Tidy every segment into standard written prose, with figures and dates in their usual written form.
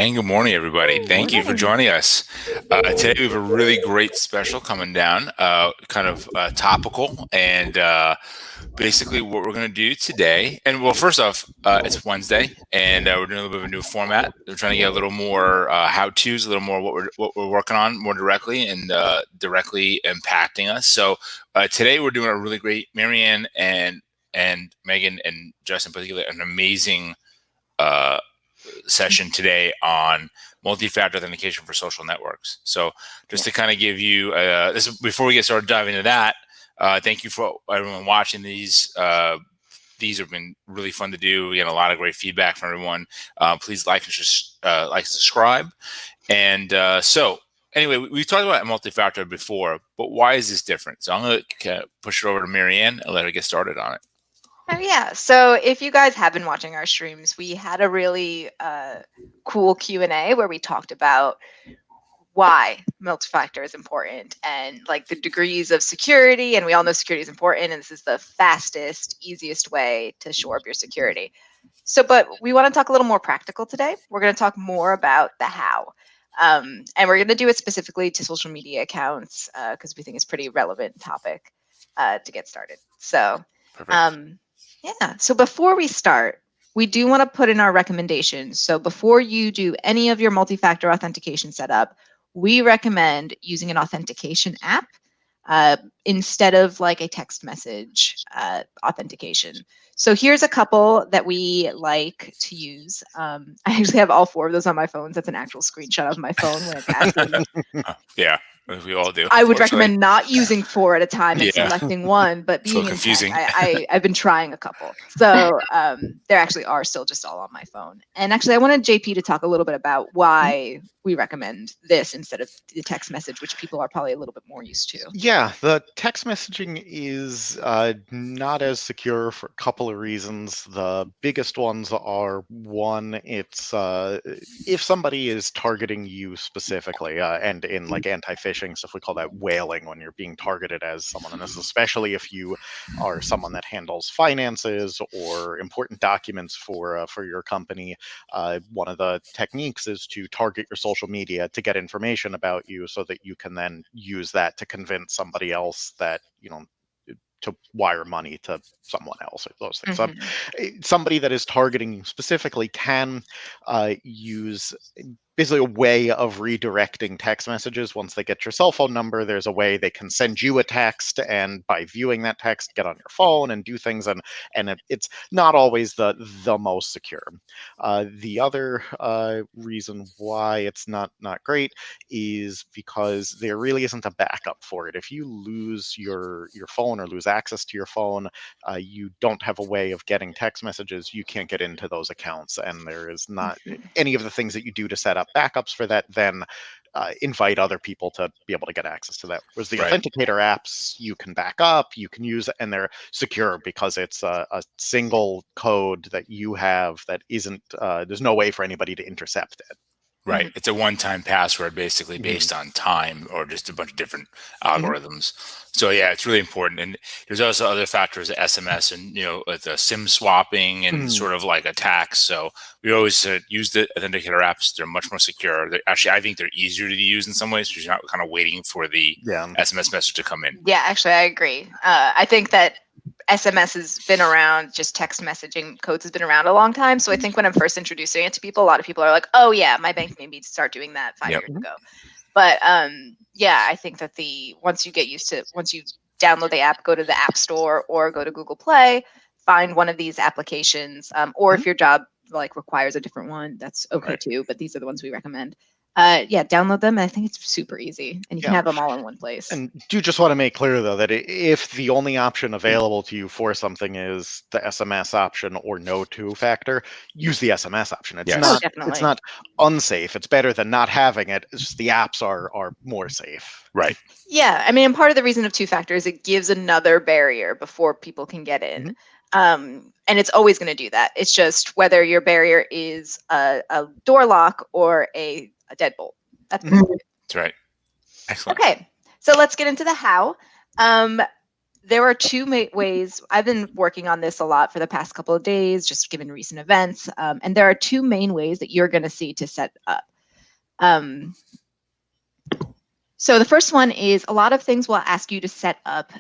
And good morning, everybody. Thank you for joining us. Today we have a really great special coming down, kind of topical, and basically what we're going to do today. And well, first off, it's Wednesday, and we're doing a little bit of a new format. We're trying to get a little more how-tos, a little more what we're working on more directly and directly impacting us. So today we're doing a really great Marianne and Megan and Justin, in particular, an amazing session today on multi-factor authentication for social networks. So just to kind of give you this before we get started diving into that, thank you for everyone watching these. These have been really fun to do. We get a lot of great feedback from everyone. Please like and subscribe. And so anyway, we've talked about multi-factor before, but why is this different? So I'm going to push it over to Marianne and let her get started on it. Oh yeah, so if you guys have been watching our streams, we had a really cool Q&A where we talked about why multi-factor is important and like the degrees of security, and we all know security is important, and this is the fastest, easiest way to shore up your security. So, but we want to talk a little more practical today. We're going to talk more about the how. And we're going to do it specifically to social media accounts because we think it's a pretty relevant topic to get started. So, yeah, so before we start, we do want to put in our recommendations. So before you do any of your multi-factor authentication setup, we recommend using an authentication app instead of like a text message authentication. So here's a couple that we like to use. I actually have all four of those on my phone. That's an actual screenshot of my phone when it's asking. Yeah. We all do. I would recommend not using 4 at a time and selecting one, but being confusing. I've been trying a couple. So there actually are still just all on my phone. And actually, I wanted JP to talk a little bit about why we recommend this instead of the text message, which people are probably a little bit more used to. Yeah, the text messaging is not as secure for a couple of reasons. The biggest ones are, one, it's if somebody is targeting you specifically, and in like anti-phishing stuff, we call that whaling, when you're being targeted as someone. And this is especially if you are someone that handles finances or important documents for your company. One of the techniques is to target your social media to get information about you so that you can then use that to convince somebody else that, to wire money to someone else, or those things. So somebody that is targeting you specifically can use basically a way of redirecting text messages. Once they get your cell phone number, there's a way they can send you a text, and by viewing that text, get on your phone and do things, and it's not always the most secure. The other reason why it's not great is because there really isn't a backup for it. If you lose your phone or lose access to your phone, you don't have a way of getting text messages. You can't get into those accounts, and there is not any of the things that you do to set up backups for that then invite other people to be able to get access to that. Whereas the Authenticator apps, you can back up, you can use, and they're secure because it's a single code that you have that isn't, there's no way for anybody to intercept it. Right. It's a one-time password, basically based on time or just a bunch of different algorithms. So yeah, it's really important. And there's also other factors, SMS and, the SIM swapping and sort of like attacks. So we always use the Authenticator apps. They're much more secure. Actually, I think they're easier to use in some ways because you're not kind of waiting for the SMS message to come in. Yeah, actually, I agree. I think that SMS has been around, just text messaging codes has been around a long time. So I think when I'm first introducing it to people, a lot of people are like, oh yeah, my bank made me start doing that 5 years ago. But yeah, I think that once you download the app, go to the App Store or go to Google Play, find one of these applications, or if your job like requires a different one, that's okay too. But these are the ones we recommend. Download them. And I think it's super easy, and you can have them all in one place. And do just want to make clear, though, that if the only option available to you for something is the SMS option or no two-factor, use the SMS option. It's it's not unsafe. It's better than not having it. It's just the apps are more safe. Right. Yeah. I mean, and part of the reason of two-factor is it gives another barrier before people can get in. And it's always going to do that. It's just whether your barrier is a door lock or a deadbolt. That's right. Excellent. Okay, so let's get into the how. there are two ways. I've been working on this a lot for the past couple of days, just given recent events. And there are two main ways that you're going to see to set up. So the first one is a lot of things will ask you to set up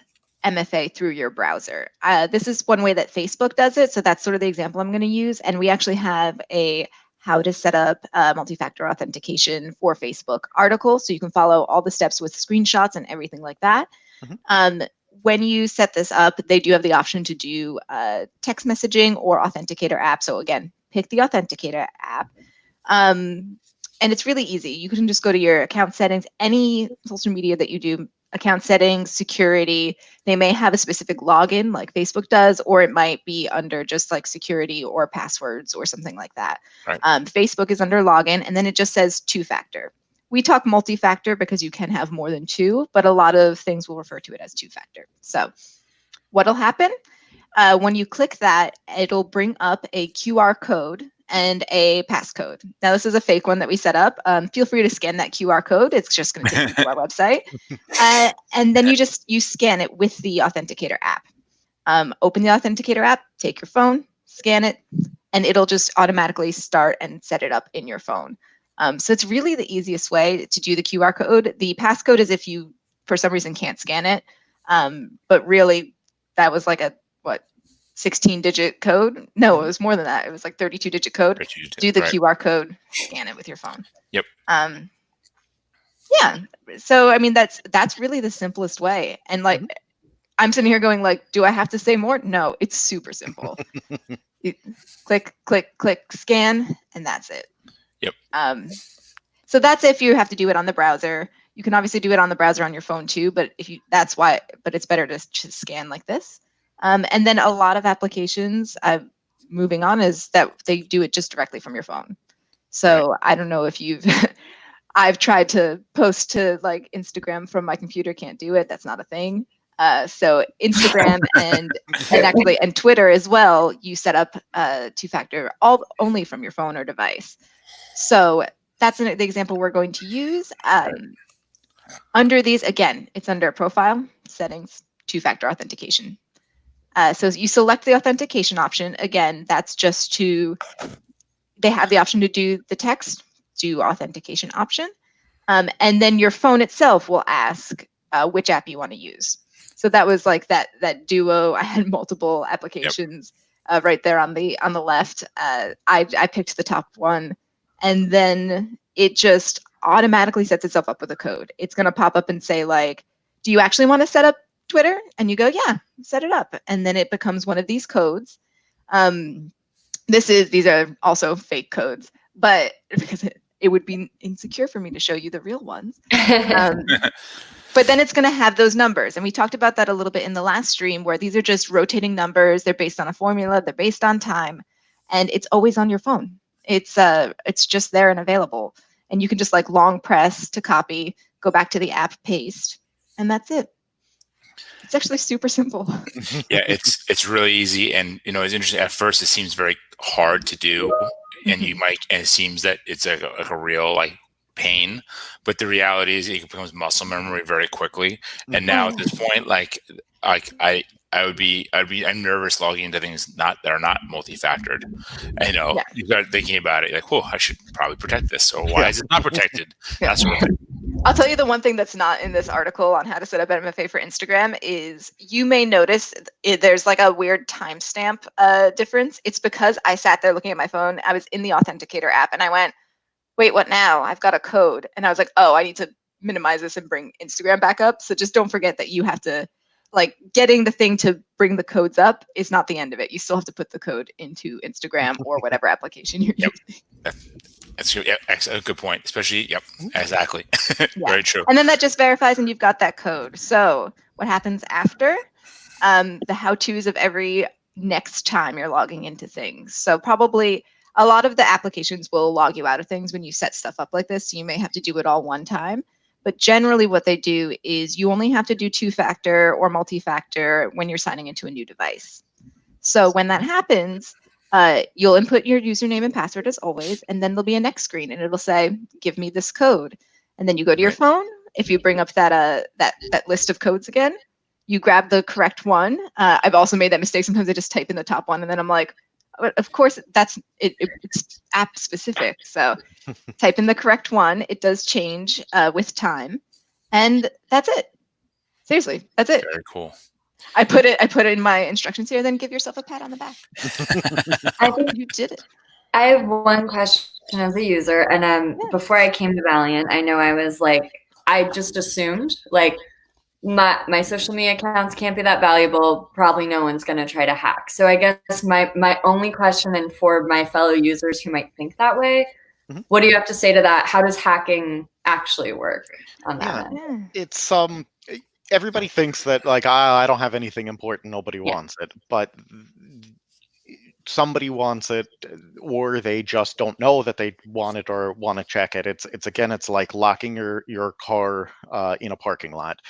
MFA through your browser. This is one way that Facebook does it. So that's sort of the example I'm going to use. And we actually have a how to set up multi-factor authentication for Facebook article. So you can follow all the steps with screenshots and everything like that. When you set this up, they do have the option to do text messaging or Authenticator app. So again, pick the Authenticator app. And it's really easy. You can just go to your account settings, any social media that you do, account settings, security. They may have a specific login like Facebook does, or it might be under just like security or passwords or something like that. Right. Facebook is under login, and then it just says two-factor. We talk multi-factor because you can have more than two, but a lot of things will refer to it as two-factor. So what'll happen? When you click that, it'll bring up a QR code and a passcode. Now, this is a fake one that we set up. Feel free to scan that QR code. It's just going to take you to our website. And then you scan it with the Authenticator app. Open the Authenticator app, take your phone, scan it, and it'll just automatically start and set it up in your phone. So it's really the easiest way to do the QR code. The passcode is if you, for some reason, can't scan it. But really, that was like a, 16-digit code? No, it was more than that. It was like 32-digit code. Do the QR code, scan it with your phone. Yep. Yeah. So I mean, that's really the simplest way. And like, I'm sitting here going like, do I have to say more? No, it's super simple. You click, click, click, scan, and that's it. Yep. So that's if you have to do it on the browser. You can obviously do it on the browser on your phone too, but but it's better to just scan like this. And then a lot of applications, moving on, is that they do it just directly from your phone. So right. I don't know if you've, I've tried to post to like Instagram from my computer, can't do it. That's not a thing. So Instagram and Twitter as well, you set up two-factor only from your phone or device. So that's the example we're going to use. Under these, again, it's under Profile, Settings, Two-Factor Authentication. So you select the authentication option. Again, that's just they have the option to do the text, do authentication option. And then your phone itself will ask which app you want to use. So that was like that duo. I had multiple applications right there on the left. I picked the top one, and then it just automatically sets itself up with a code. It's going to pop up and say like, do you actually want to set up Twitter? And you go, yeah, set it up. And then it becomes one of these codes. These are also fake codes, but because it would be insecure for me to show you the real ones. But then it's going to have those numbers. And we talked about that a little bit in the last stream, where these are just rotating numbers. They're based on a formula. They're based on time. And it's always on your phone. It's just there and available. And you can just like long press to copy, go back to the app, paste, and that's it. It's actually super simple. Yeah, it's really easy. And, it's interesting. At first, it seems very hard to do. And it seems that it's like a real like pain, but the reality is it becomes muscle memory very quickly. And now at this point, I'm nervous logging into things that are not multi-factored. You start thinking about it like, whoa, I should probably protect this, or why is it not protected? That sort of thing. I'll tell you the one thing that's not in this article on how to set up MFA for Instagram is you may notice there's like a weird timestamp difference. It's because I sat there looking at my phone. I was in the Authenticator app and I went, wait, what now? I've got a code. And I was like, oh, I need to minimize this and bring Instagram back up. So just don't forget that you have to, like, getting the thing to bring the codes up is not the end of it. You still have to put the code into Instagram or whatever application you're using. That's a good point, especially, exactly. Very true. And then that just verifies and you've got that code. So what happens after? The how-tos of every next time you're logging into things. So probably a lot of the applications will log you out of things when you set stuff up like this. So you may have to do it all one time. But generally what they do is you only have to do two-factor or multi-factor when you're signing into a new device. So when that happens, you'll input your username and password as always, and then there'll be a next screen and it'll say, give me this code. And then you go to your phone. If you bring up that list of codes again, you grab the correct one. I've also made that mistake. Sometimes I just type in the top one, and then I'm like, of course, that's it. It's app specific. So type in the correct one. It does change with time, and that's it. Seriously, that's it. Very cool. I put it in my instructions here. Then give yourself a pat on the back. I think You did it. I have one question as a user, and before I came to Valiant, I know I was like, I just assumed like my social media accounts can't be that valuable. Probably no one's going to try to hack. So I guess my only question, and for my fellow users who might think that way, what do you have to say to that? How does hacking actually work on that end? It's everybody thinks that like I don't have anything important, nobody wants it, but somebody wants it, or they just don't know that they want it or want to check it. It's like locking your car in a parking lot.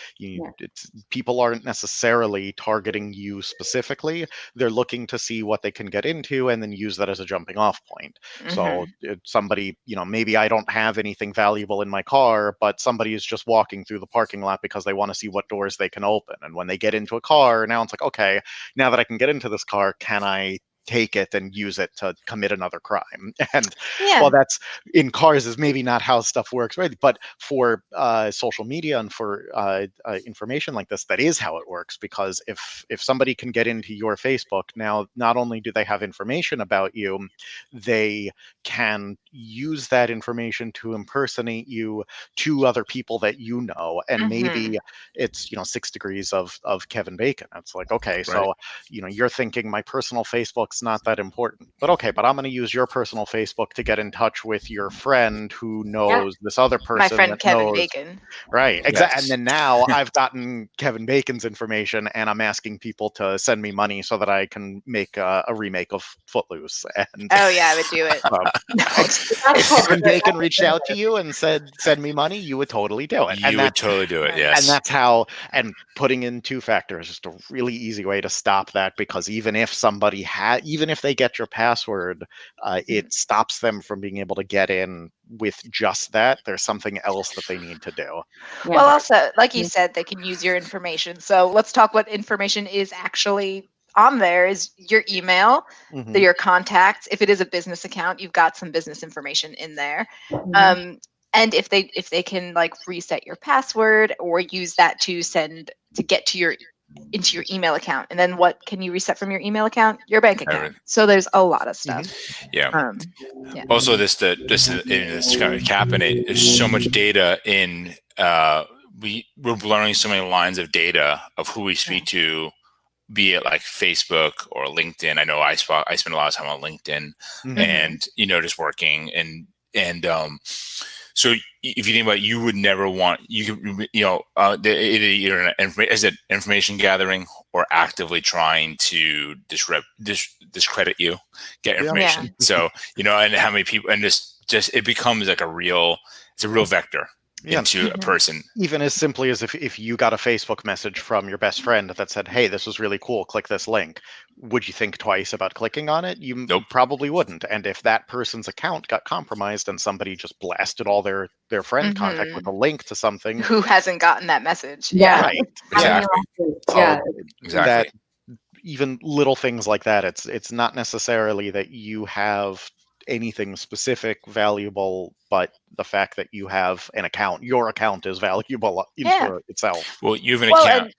People aren't necessarily targeting you specifically. They're looking to see what they can get into and then use that as a jumping off point. So somebody, maybe I don't have anything valuable in my car, but somebody is just walking through the parking lot because they want to see what doors they can open. And when they get into a car, now it's like, okay, now that I can get into this car, can I take it and use it to commit another crime? And well, that's in cars is maybe not how stuff works, right? But for social media and for information like this, that is how it works. Because if somebody can get into your Facebook now, not only do they have information about you, they can use that information to impersonate you to other people that you know. And maybe it's 6 degrees of Kevin Bacon. It's like, okay, so you're thinking my personal Facebook's not that important, but okay, but I'm going to use your personal Facebook to get in touch with your friend who knows this other person. My friend Kevin Bacon. Right, exactly. And then now I've gotten Kevin Bacon's information, and I'm asking people to send me money so that I can make a remake of Footloose. And oh yeah, I would do it. If Kevin Bacon reached out to you and said, "Send me money," you would totally do it. You would totally do it. Yes. And that's how. And putting in two-factor is just a really easy way to stop that, because even if somebody even if they get your password, it stops them from being able to get in with just that. There's something else that they need to do. Well, also, like you said, they can use your information. So let's talk what information is actually on there. Is your email, your contacts. If it is a business account, you've got some business information in there. And if they can like reset your password or use that to get to into your email account, and then what can you reset from your email account? Your bank account. So there's a lot of stuff. Also, this kind of capping it. There's so much data in. We're blurring so many lines of data of who we speak to, be it like Facebook or LinkedIn. I know I spend a lot of time on LinkedIn, and just working and so if you think about it, you would never want is it information gathering or actively trying to discredit you, get information. So and how many people, and just it becomes like it's a real vector into a person. Even as simply as if you got a Facebook message from your best friend that said, "Hey, this was really cool, click this link," would you think twice about clicking on it? You probably wouldn't. And if that person's account got compromised and somebody just blasted all their friend contact with a link to something, who hasn't gotten that message? Right. Exactly. That even little things like that, it's not necessarily that you have anything specific valuable, but the fact that you have an account, your account is valuable in itself. Well, you have an account.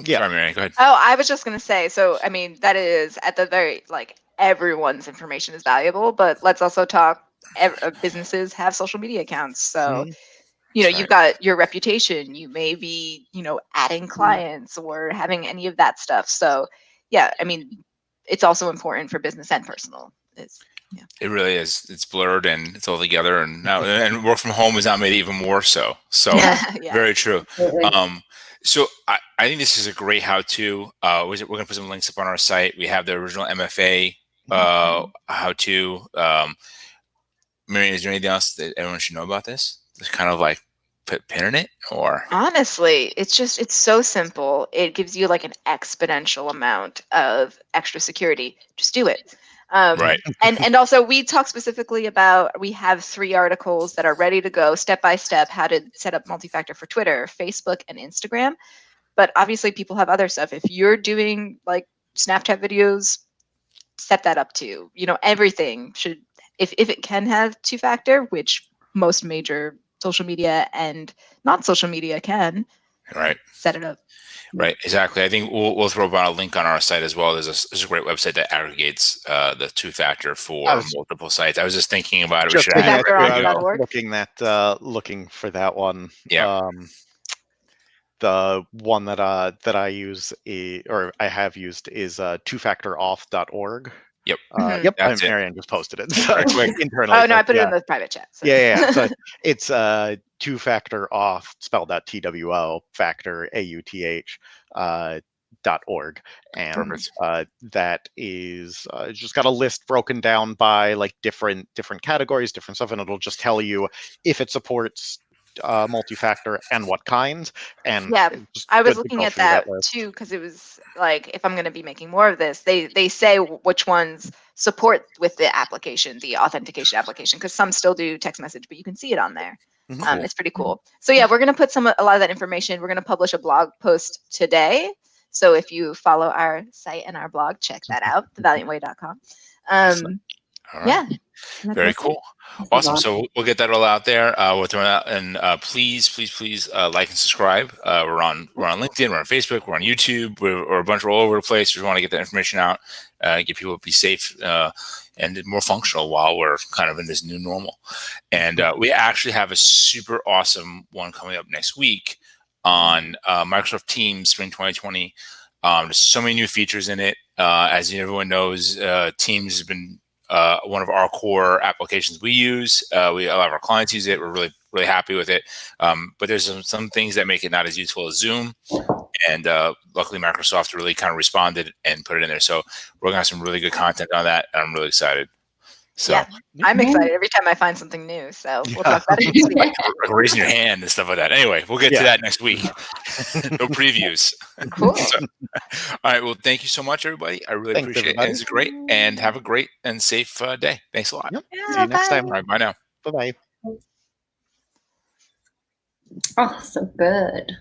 Sorry, Mary, go ahead. Oh, I was just going to say, so, I mean, that is at the very, like, everyone's information is valuable, but let's also talk, businesses have social media accounts. So, you've got your reputation, you may be, adding clients or having any of that stuff. So, yeah, I mean, it's also important for business and personal. It really is. It's blurred and it's all together, and now and work from home has now made it even more so. So very true. So I think this is a great how-to. We're going to put some links up on our site. We have the original MFA how-to. Mary, is there anything else that everyone should know about this? Just kind of like put pin in it, or honestly, it's so simple. It gives you like an exponential amount of extra security. Just do it. Right. And also we talk specifically about, we have 3 articles that are ready to go step by step, how to set up multi-factor for Twitter, Facebook, and Instagram. but obviously people have other stuff. If you're doing like Snapchat videos, set that up too. You know, everything should, if it can have two-factor, which most major social media and not social media can, Right. set it up. Right, exactly. I think we'll throw about a link on our site as well. There's a great website that aggregates the two-factor for multiple sites. I was just thinking about it. Just We should have two-factor.org. looking for that one. Yeah. The one that I use or I have used is twofactoroff.org. Yep. Yep. That's it. Marianne just posted it internally. Oh no, I put it in the private chat. So. Yeah. So it's two-factor off, spelled out TWO, factor AUTH .org, and that is just got a list broken down by like different categories, different stuff, and it'll just tell you if it supports multi-factor and what kinds. And yeah, I was looking at that too, because it was like, if I'm going to be making more of this, they say which ones support with the application, the authentication application, because some still do text message, but you can see it on there. Cool. It's pretty cool. So yeah, we're going to put a lot of that information. We're going to publish a blog post today. So if you follow our site and our blog, check that out, thevaliantway.com. All right. Yeah. Very cool. Awesome. So we'll get that all out there. We'll throw it out, and please like and subscribe. We're on LinkedIn, we're on Facebook, we're on YouTube, we're a bunch all over the place. We want to get that information out, get people to be safe and more functional while we're kind of in this new normal. And we actually have a super awesome one coming up next week on Microsoft Teams Spring 2020. There's so many new features in it. As everyone knows, Teams has been one of our core applications we use. A lot of our clients use it. We're really happy with it. But there's some things that make it not as useful as Zoom. And luckily, Microsoft really kind of responded and put it in there. So we're going to have some really good content on that. And I'm really excited. So yeah, I'm excited every time I find something new. So we'll talk about it next week. like raising your hand and stuff like that. Anyway, we'll get to that next week. No previews. Cool. So, all right. Well, thank you so much, everybody. I really appreciate it. And it's great. And have a great and safe day. Thanks a lot. Yep. See you next time. All right. Bye now. Bye-bye. Oh, so good.